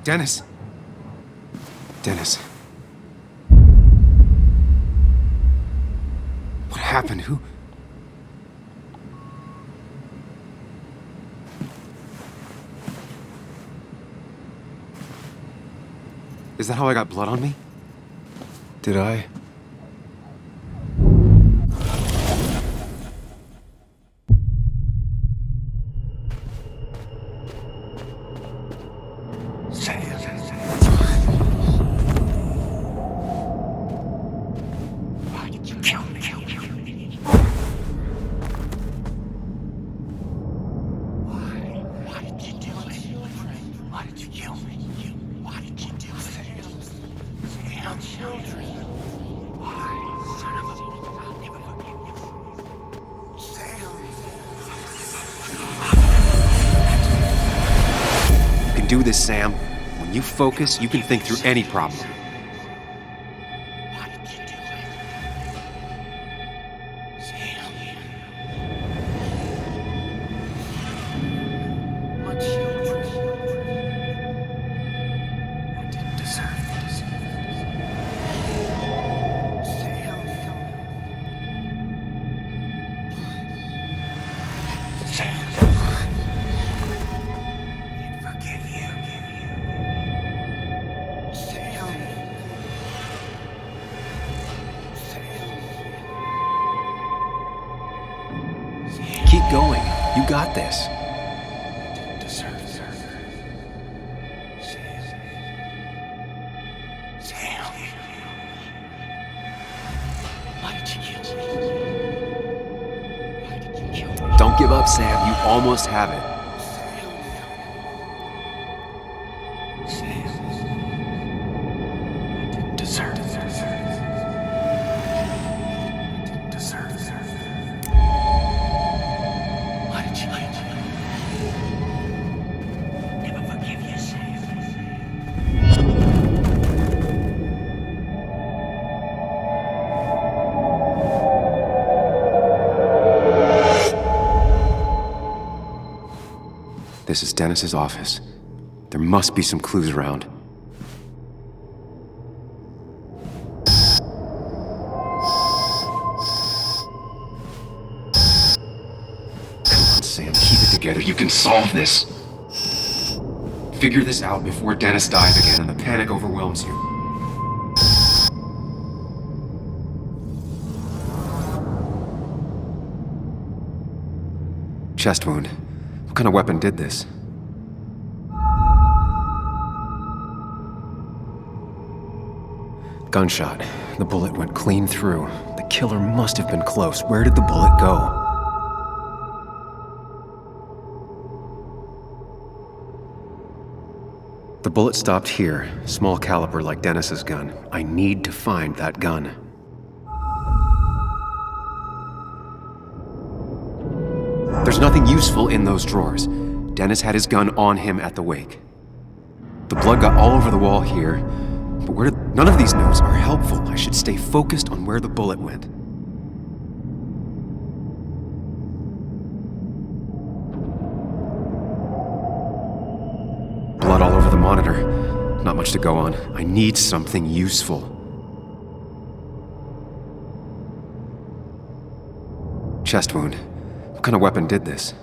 Dennis. Dennis. What happened? Who? Is that how I got blood on me? Did I? Why did you kill me? Why did you do it? Why did you kill me? Why did you do it? Sam, children. Why? Son of a... I'll never forgive you. Sam. You can do this, Sam. When you focus, you can think through any problem. Why did you do it? Sam. My children. I didn't deserve this. Sam. Can't forgive you. Sam. Keep going. You got this. Didn't deserve it. Sam. Why did you kill me? Why did you kill me? Don't give up, Sam. You almost have it. Sam. I didn't deserve it. I didn't deserve it. Why did you kill me? Never forgive you, Sam. This is Dennis's office. There must be some clues around. Come on, Sam, keep it together. You can solve this. Figure this out before Dennis dies again and the panic overwhelms you. Chest wound. What kind of weapon did this? Gunshot. The bullet went clean through. The killer must have been close. Where did the bullet go? The bullet stopped here. Small caliber like Dennis's gun. I need to find that gun. There's nothing useful in those drawers. Dennis had his gun on him at the wake. The blood got all over the wall here, but none of these notes are helpful. I should stay focused on where the bullet went. Blood all over the monitor. Not much to go on. I need something useful. Chest wound. What kind of weapon did this?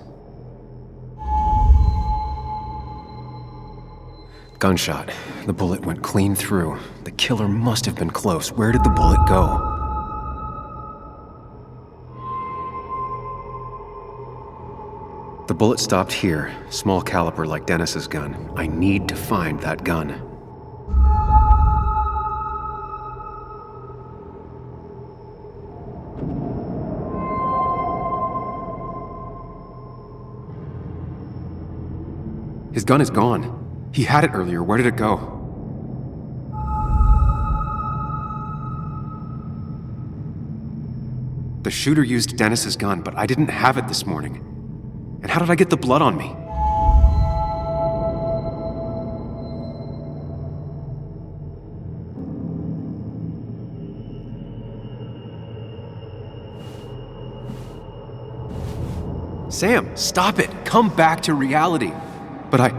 Gunshot. The bullet went clean through. The killer must have been close. Where did the bullet go? The bullet stopped here. Small caliber like Dennis's gun. I need to find that gun. His gun is gone. He had it earlier. Where did it go? The shooter used Dennis's gun, but I didn't have it this morning. And how did I get the blood on me? Sam, stop it! Come back to reality! But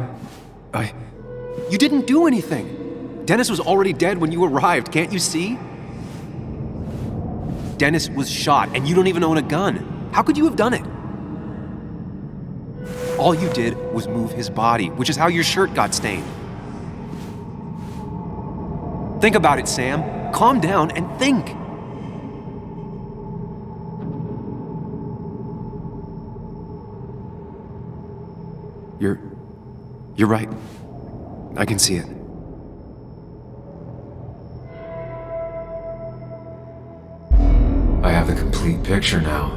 You didn't do anything. Dennis was already dead when you arrived, can't you see? Dennis was shot, and you don't even own a gun. How could you have done it? All you did was move his body, which is how your shirt got stained. Think about it, Sam. Calm down and think. You're right. I can see it. I have the complete picture now.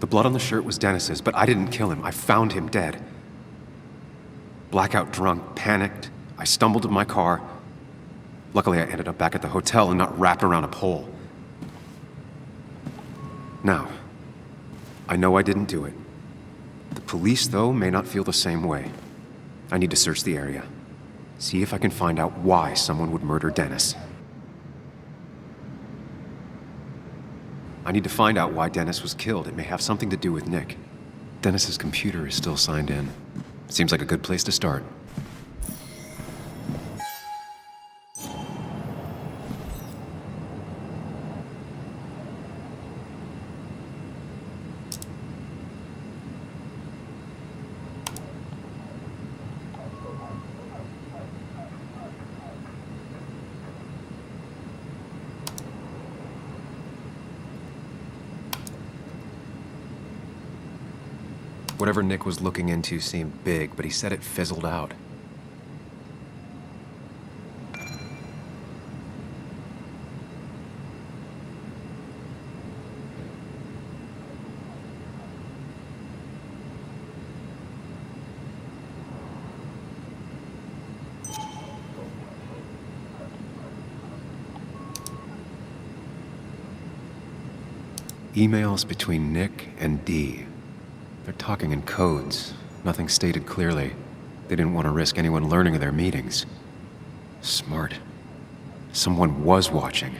The blood on the shirt was Dennis's, but I didn't kill him. I found him dead. Blackout drunk, panicked. I stumbled to my car. Luckily, I ended up back at the hotel and not wrapped around a pole. Now, I know I didn't do it. The police, though, may not feel the same way. I need to search the area. See if I can find out why someone would murder Dennis. I need to find out why Dennis was killed. It may have something to do with Nick. Dennis's computer is still signed in. Seems like a good place to start. Whatever Nick was looking into seemed big, but he said it fizzled out. Emails between Nick and Dee. They're talking in codes. Nothing stated clearly. They didn't want to risk anyone learning of their meetings. Smart. Someone was watching.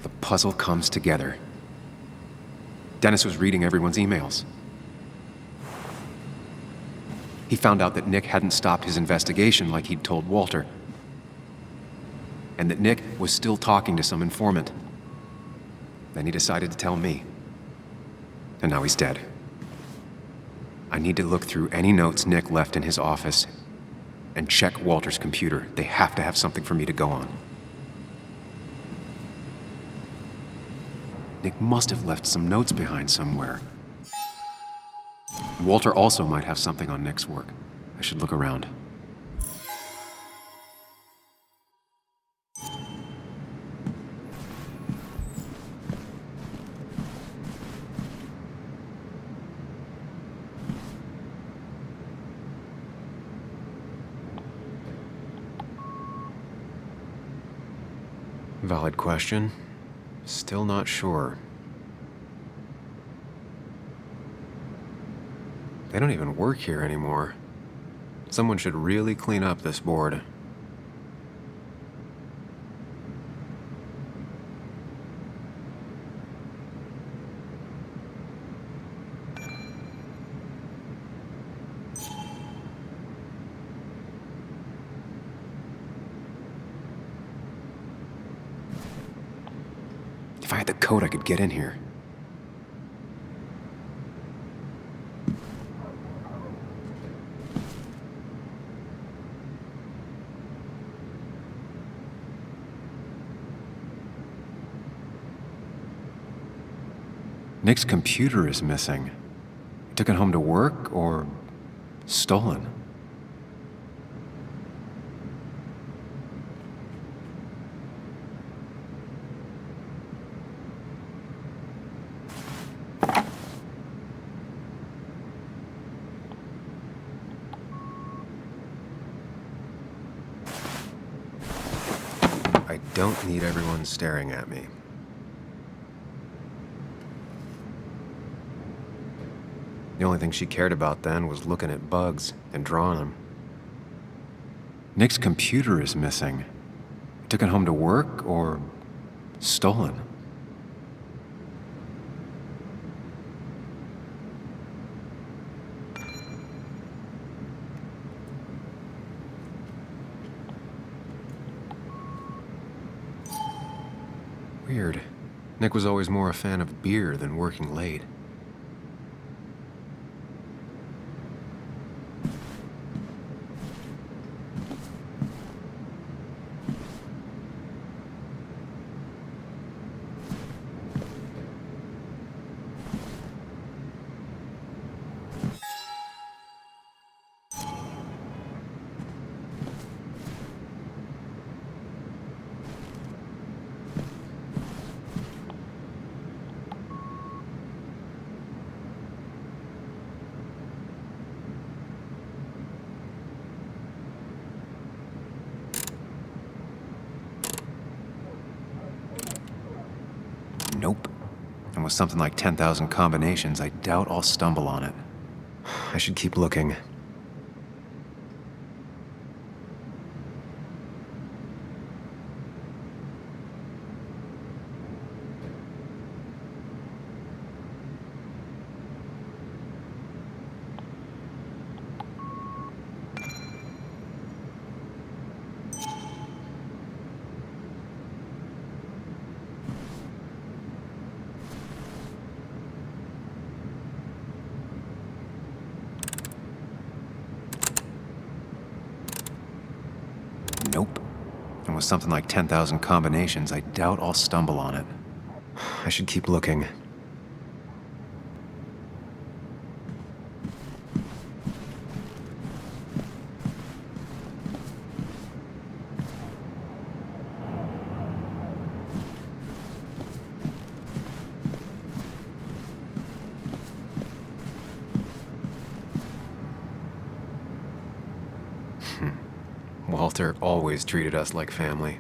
The puzzle comes together. Dennis was reading everyone's emails. He found out that Nick hadn't stopped his investigation like he'd told Walter. And that Nick was still talking to some informant. Then he decided to tell me. And now he's dead. I need to look through any notes Nick left in his office and check Walter's computer. They have to have something for me to go on. Nick must have left some notes behind somewhere. Walter also might have something on Nick's work. I should look around. Valid question. Still not sure. They don't even work here anymore. Someone should really clean up this board. If I had the code, I could get in here. Nick's computer is missing. Took it home to work or stolen? I don't need everyone staring at me. The only thing she cared about then was looking at bugs and drawing them. Nick's computer is missing. Took it home to work or stolen? Weird. Nick was always more a fan of beer than working late. Nope. And with something like 10,000 combinations, I doubt I'll stumble on it. I should keep looking. Nope. And with something like 10,000 combinations, I doubt I'll stumble on it. I should keep looking. Walter always treated us like family.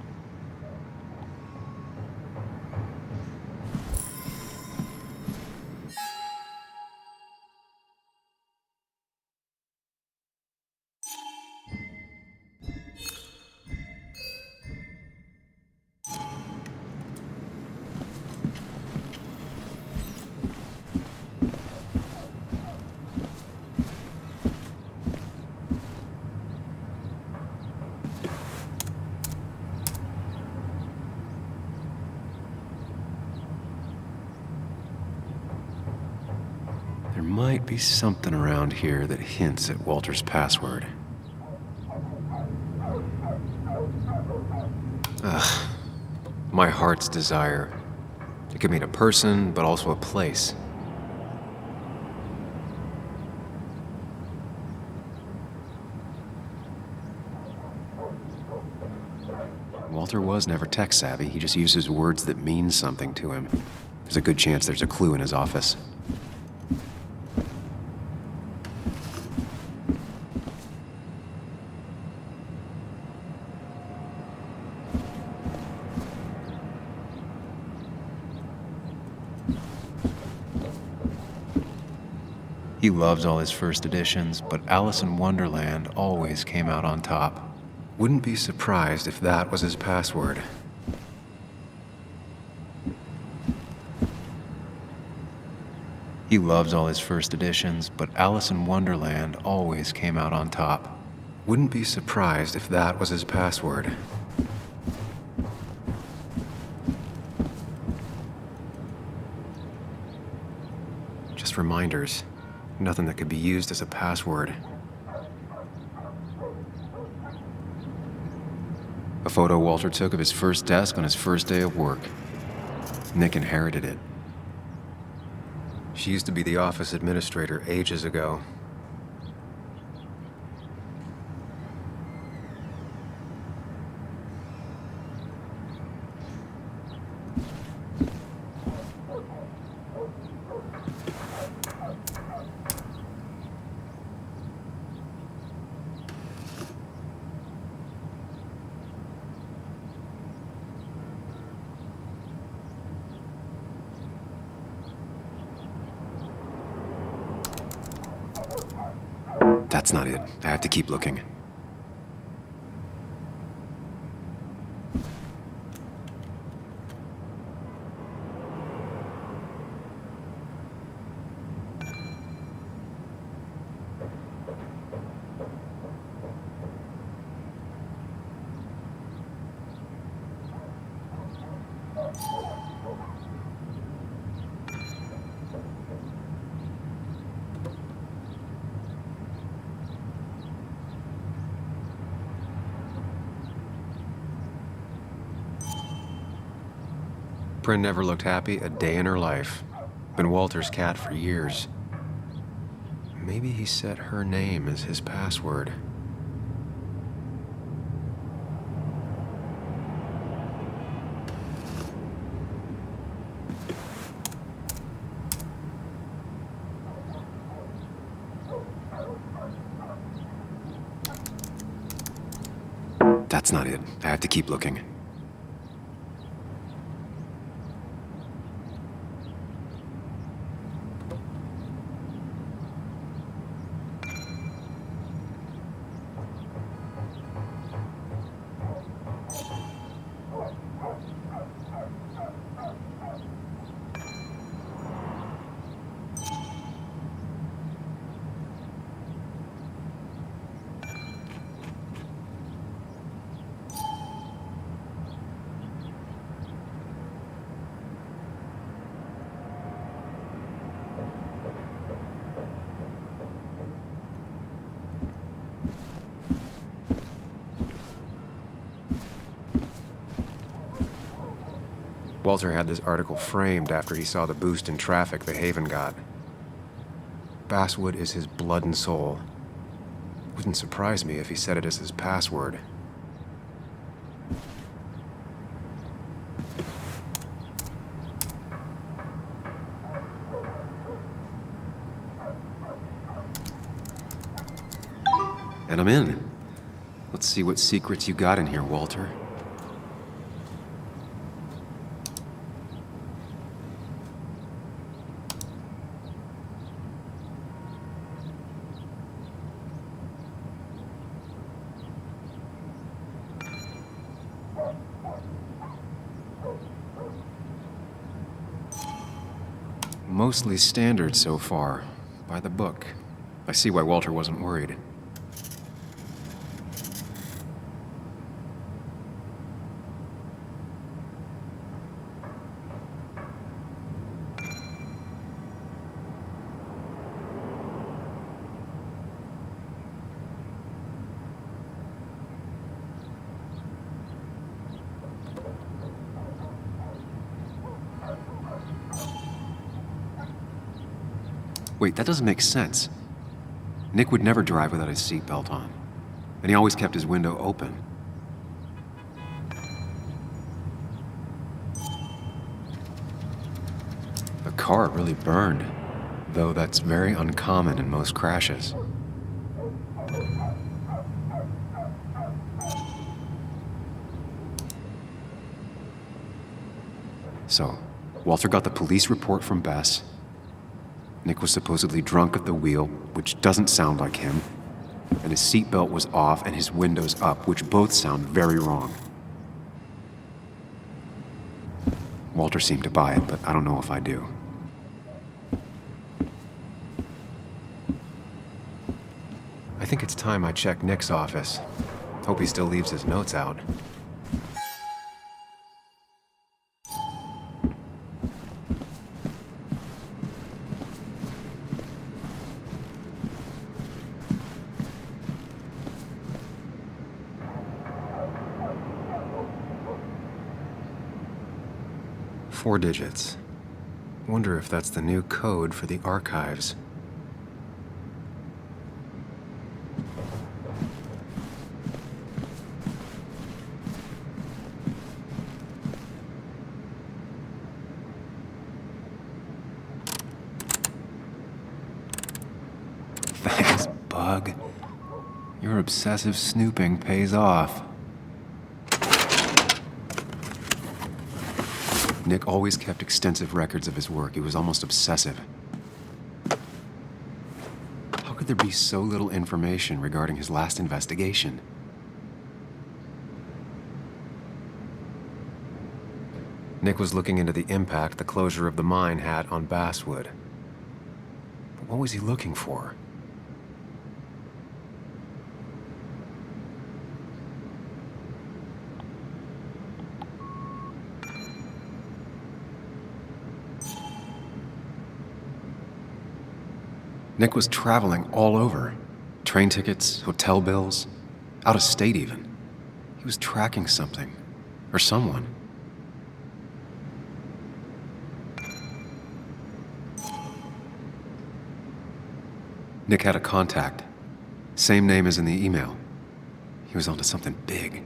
There might be something around here that hints at Walter's password. Ugh. My heart's desire. It could mean a person, but also a place. Walter was never tech-savvy. He just uses words that mean something to him. There's a good chance there's a clue in his office. He loves all his first editions, but Alice in Wonderland always came out on top. Wouldn't be surprised if that was his password. He loves all his first editions, but Alice in Wonderland always came out on top. Wouldn't be surprised if that was his password. Just reminders. Nothing that could be used as a password. A photo Walter took of his first desk on his first day of work. Nick inherited it. She used to be the office administrator ages ago. That's not it. I have to keep looking. Bryn never looked happy a day in her life. Been Walter's cat for years. Maybe he set her name as his password. That's not it. I have to keep looking. Walter had this article framed after he saw the boost in traffic the Haven got. Basswood is his blood and soul. Wouldn't surprise me if he set it as his password. And I'm in. Let's see what secrets you got in here, Walter. Mostly standard so far, by the book. I see why Walter wasn't worried. Wait, that doesn't make sense. Nick would never drive without his seatbelt on. And he always kept his window open. The car really burned, though that's very uncommon in most crashes. So, Walter got the police report from Bess. Nick was supposedly drunk at the wheel, which doesn't sound like him, and his seatbelt was off and his windows up, which both sound very wrong. Walter seemed to buy it, but I don't know if I do. I think it's time I check Nick's office. Hope he still leaves his notes out. Four digits. Wonder if that's the new code for the archives. Thanks, Bug. Your obsessive snooping pays off. Nick always kept extensive records of his work. He was almost obsessive. How could there be so little information regarding his last investigation? Nick was looking into the impact the closure of the mine had on Basswood. But what was he looking for? Nick was traveling all over. Train tickets, hotel bills, out of state even. He was tracking something, or someone. Nick had a contact. Same name as in the email. He was onto something big.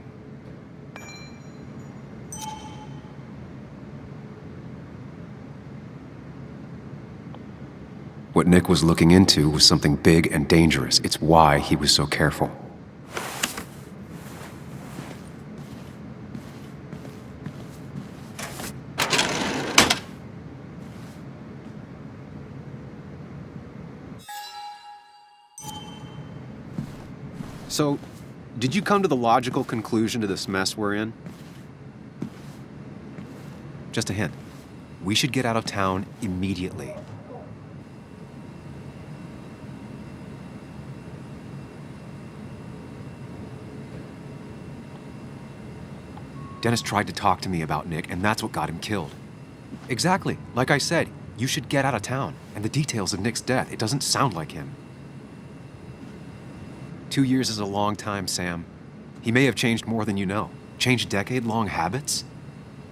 What Nick was looking into was something big and dangerous. It's why he was so careful. So, did you come to the logical conclusion to this mess we're in? Just a hint. We should get out of town immediately. Dennis tried to talk to me about Nick, and that's what got him killed. Exactly. Like I said, you should get out of town. And the details of Nick's death, it doesn't sound like him. 2 years is a long time, Sam. He may have changed more than you know. Changed decade-long habits?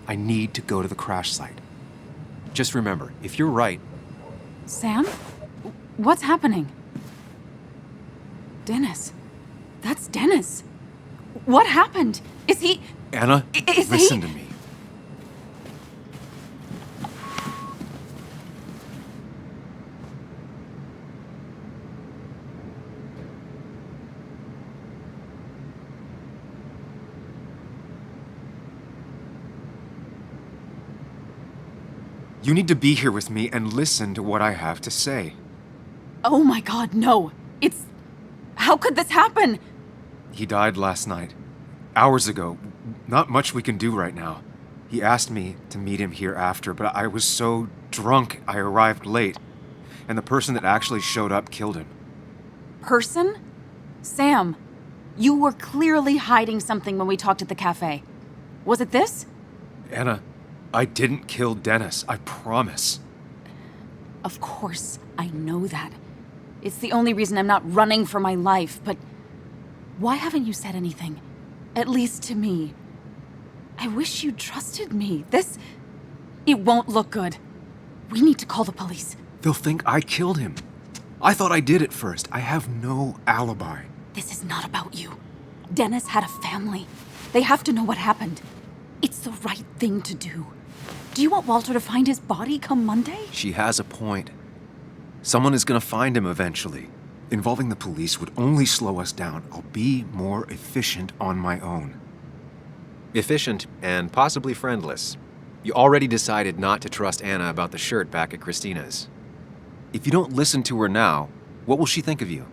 I need to go to the crash site. Just remember, if you're right... Sam? What's happening? Dennis. That's Dennis. What happened? Is he... Anna, listen to me. You need to be here with me and listen to what I have to say. Oh my God, no. It's... How could this happen? He died last night. Hours ago. Not much we can do right now. He asked me to meet him here after, but I was so drunk I arrived late. And the person that actually showed up killed him. Person? Sam, you were clearly hiding something when we talked at the cafe. Was it this? Anna, I didn't kill Dennis, I promise. Of course, I know that. It's the only reason I'm not running for my life, but why haven't you said anything? At least to me. I wish you trusted me. It won't look good. We need to call the police. They'll think I killed him. I thought I did at first. I have no alibi. This is not about you. Dennis had a family. They have to know what happened. It's the right thing to do. Do you want Walter to find his body come Monday? She has a point. Someone is gonna find him eventually. Involving the police would only slow us down. I'll be more efficient on my own. Efficient and possibly friendless. You already decided not to trust Anna about the shirt back at Christina's. If you don't listen to her now, what will she think of you?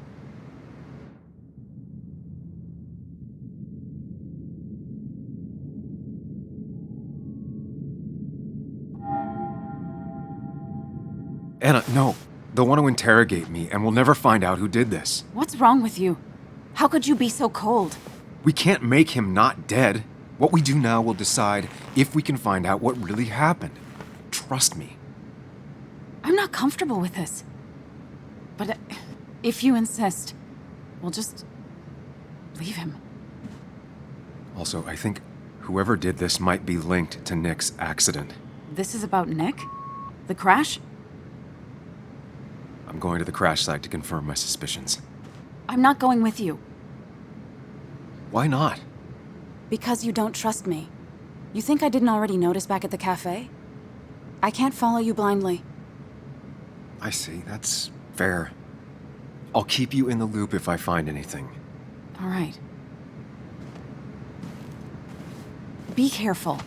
Anna, no. They'll want to interrogate me, and we'll never find out who did this. What's wrong with you? How could you be so cold? We can't make him not dead. What we do now will decide if we can find out what really happened. Trust me. I'm not comfortable with this. But if you insist, we'll just leave him. Also, I think whoever did this might be linked to Nick's accident. This is about Nick? The crash? I'm going to the crash site to confirm my suspicions. I'm not going with you. Why not? Because you don't trust me. You think I didn't already notice back at the cafe? I can't follow you blindly. I see, that's fair. I'll keep you in the loop if I find anything. All right. Be careful.